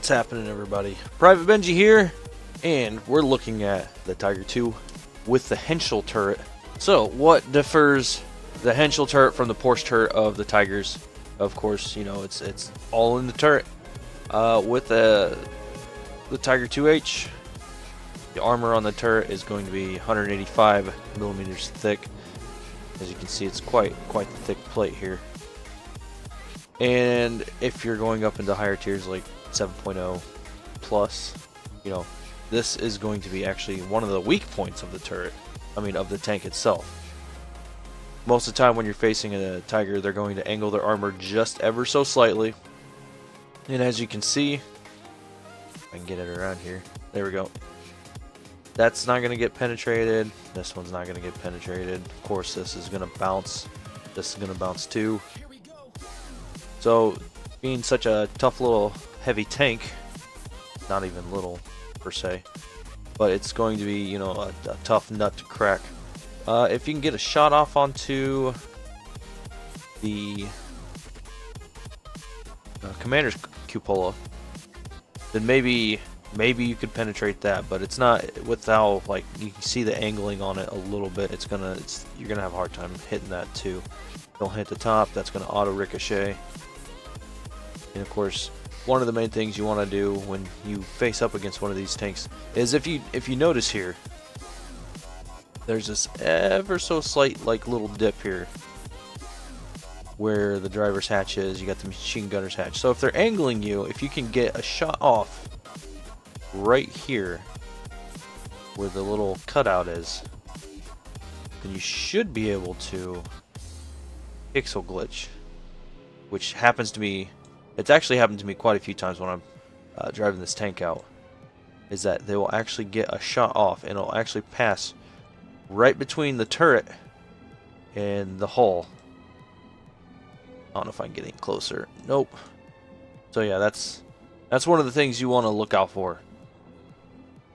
What's happening, everybody? Private Benji here, and we're looking at the Tiger II with the Henschel turret. So, what differs the Henschel turret from the Porsche turret of the Tigers? Of course, you know, it's all in the turret. With the Tiger IIH, the armor on the turret is going to be 185 millimeters thick. As you can see, it's quite the thick plate here. And if you're going up into higher tiers like 7.0 plus, you know, this is going to be actually one of the weak points of the turret. I mean, of the tank itself. Most of the time when you're facing a Tiger, they're going to angle their armor just ever so slightly. And as you can see, if I can get it around here, there we go. That's not going to get penetrated. This one's not going to get penetrated. Of course, this is going to bounce. This is going to bounce too. So, being such a tough little heavy tank, not even little per se, but it's going to be, you know, a tough nut to crack. If you can get a shot off onto the commander's cupola, then maybe you could penetrate that, but it's not without, like, you can see the angling on it a little bit. You're gonna have a hard time hitting that too. Don't hit the top. That's gonna auto ricochet. And of course, one of the main things you want to do when you face up against one of these tanks is if you notice here, there's this ever so slight like little dip here where the driver's hatch is. You got the machine gunner's hatch. So if they're angling you, if you can get a shot off right here where the little cutout is, then you should be able to pixel glitch, which happens to me. It's actually happened to me quite a few times when I'm driving this tank out, is that they will actually get a shot off and it'll actually pass right between the turret and the hull. I don't know if I can get any closer. Nope. So yeah, that's one of the things you want to look out for.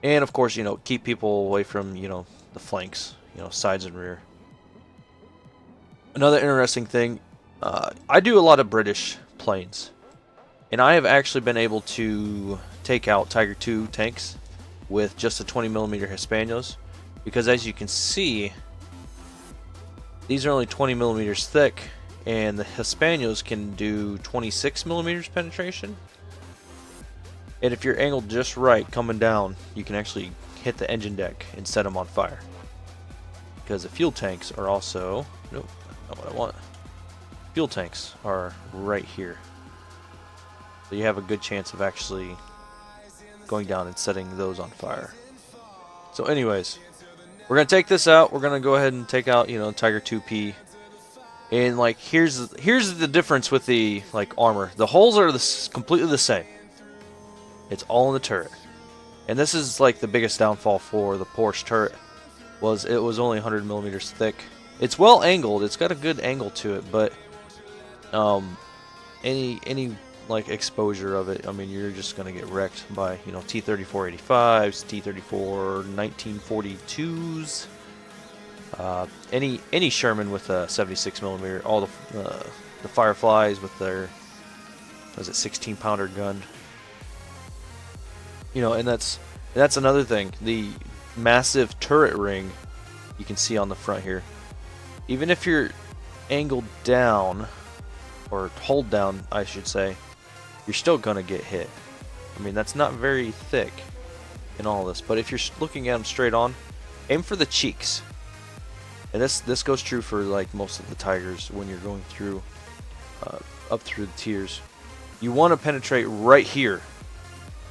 And of course, you know, keep people away from, you know, the flanks, you know, sides and rear. Another interesting thing, I do a lot of British planes. And I have actually been able to take out Tiger II tanks with just the 20mm Hispanos, because as you can see, these are only 20mm thick, and the Hispanos can do 26mm penetration. And if you're angled just right coming down, you can actually hit the engine deck and set them on fire. Because the fuel tanks are also, nope, not what I want. Fuel tanks are right here. So you have a good chance of actually going down and setting those on fire. So anyways, we're going to take this out. We're going to go ahead and take out, you know, Tiger IIP. And like here's the difference with the like armor. The holes are completely the same. It's all in the turret. And this is like the biggest downfall for the Porsche turret, was it was only 100mm thick. It's well angled. It's got a good angle to it, but any like exposure of it, I mean, you're just gonna get wrecked by, you know, T-3485s, T-34 1942s, any Sherman with a 76mm, all the Fireflies with their, was it 16-pounder gun, you know. And that's another thing, the massive turret ring you can see on the front here. Even if you're angled down, or hold down, I should say, you're still gonna get hit. I mean, that's not very thick in all this, but if you're looking at them straight on, aim for the cheeks. And this goes true for like most of the Tigers when you're going through up through the tiers. You want to penetrate right here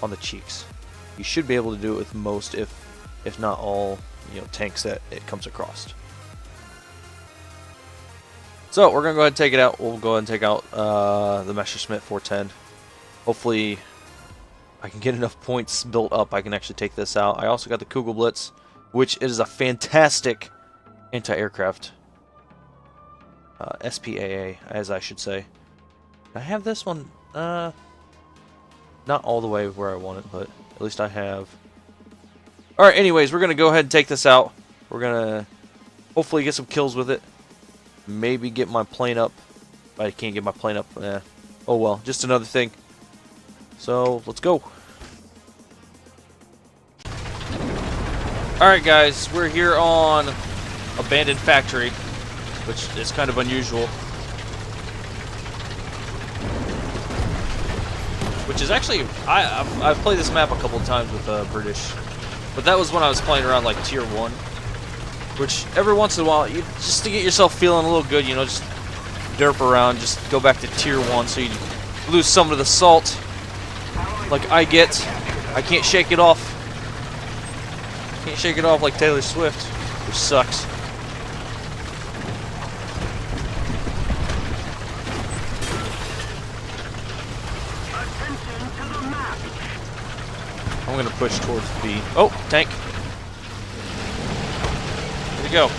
on the cheeks. You should be able to do it with most, if not all, you know, tanks that it comes across. So we're gonna go ahead and take it out. We'll go ahead and take out the Messerschmitt 410. Hopefully I can get enough points built up I can actually take this out. I also got the Kugelblitz, which is a fantastic anti-aircraft SPAA, as I should say. I have this one not all the way where I want it, but at least I have. Alright, anyways, we're gonna go ahead and take this out. We're gonna hopefully get some kills with it. Maybe get my plane up. I can't get my plane up. Oh well, just another thing. So let's go. Alright guys, we're here on Abandoned Factory, which is kind of unusual. Which is actually, I've played this map a couple of times with British, but that was when I was playing around like Tier 1. Which every once in a while, just to get yourself feeling a little good, you know, just derp around, just go back to Tier 1 so you lose some of the salt. Like I get. I can't shake it off. Can't shake it off like Taylor Swift, which sucks. I'm gonna push towards B. Oh, tank. Here we go.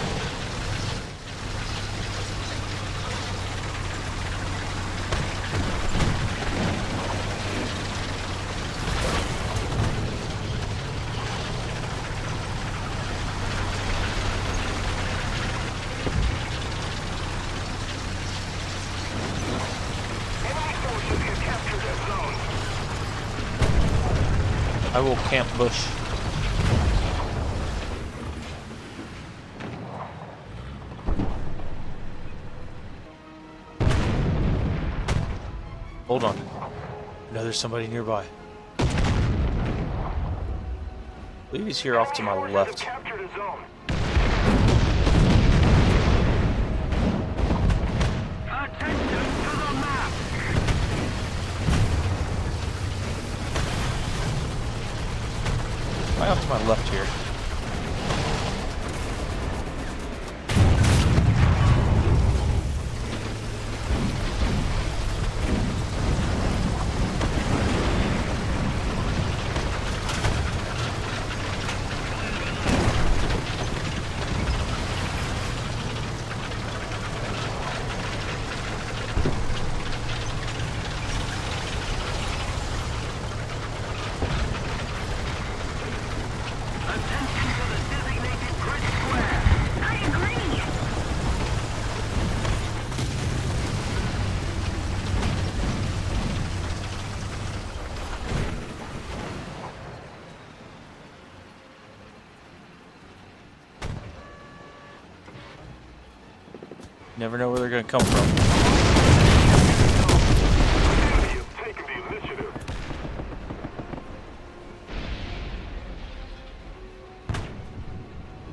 I will camp bush. Hold on. I know there's somebody nearby. I believe he's here off to my left. Right off to my left here. Never know where they're going to come from.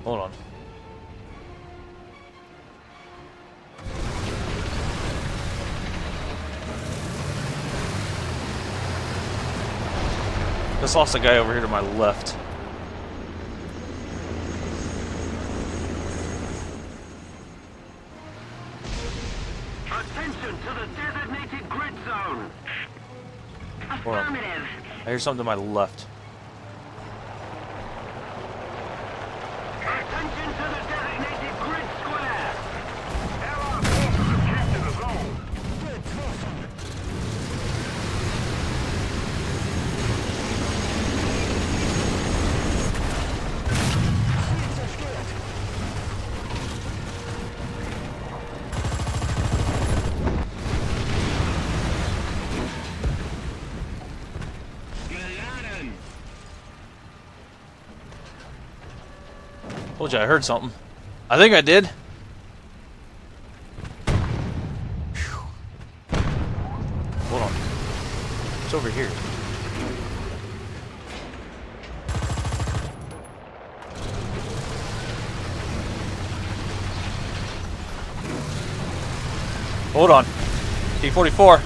Hold on. Just lost a guy over here to my left. Affirmative. I hear something to my left. Attention to the designated grid square. Allied forces have captured the zone. Told you I heard something. I think I did. Whew. Hold on. It's over here. Hold on. T-44.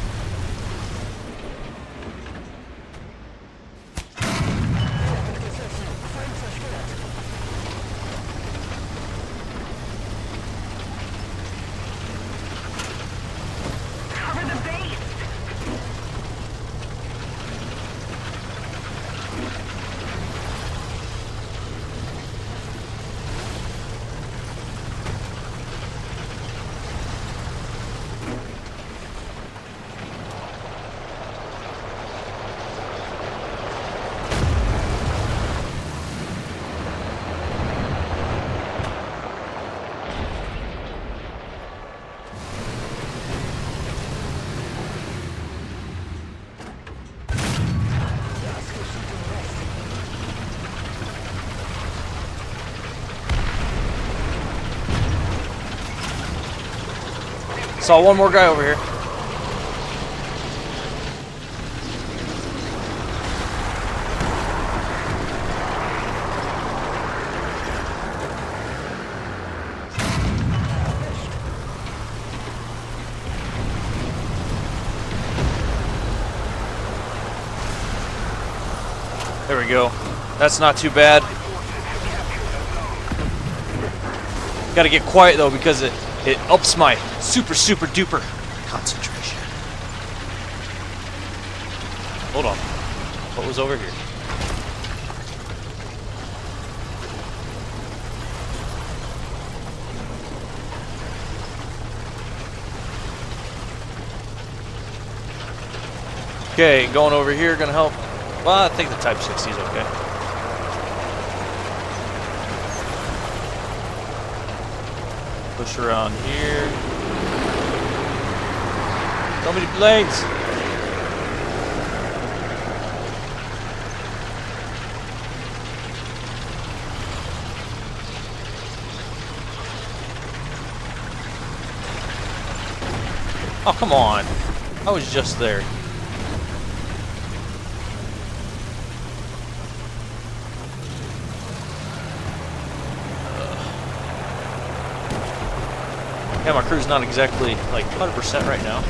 Saw one more guy over here. There we go. That's not too bad. Gotta get quiet though because it ups my super duper concentration. Hold on. What was over here? Okay, going over here gonna help. Well, I think the Type 60 is okay. Push around here. So many planes. Oh, come on. I was just there. Yeah, my crew's not exactly like 100% right now.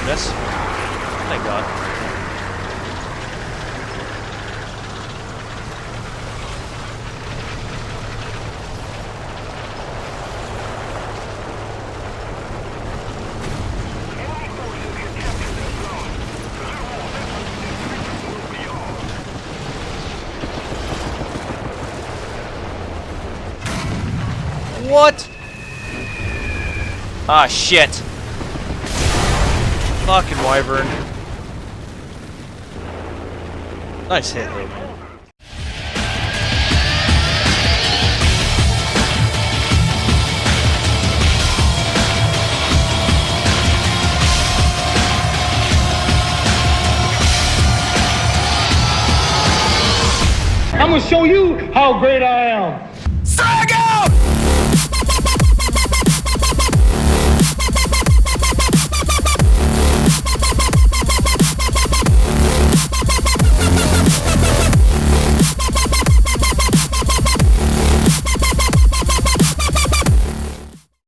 Miss? Thank God. What? Ah, shit. Fucking wyvern. Nice hit, though, man. I'm gonna show you how great I am.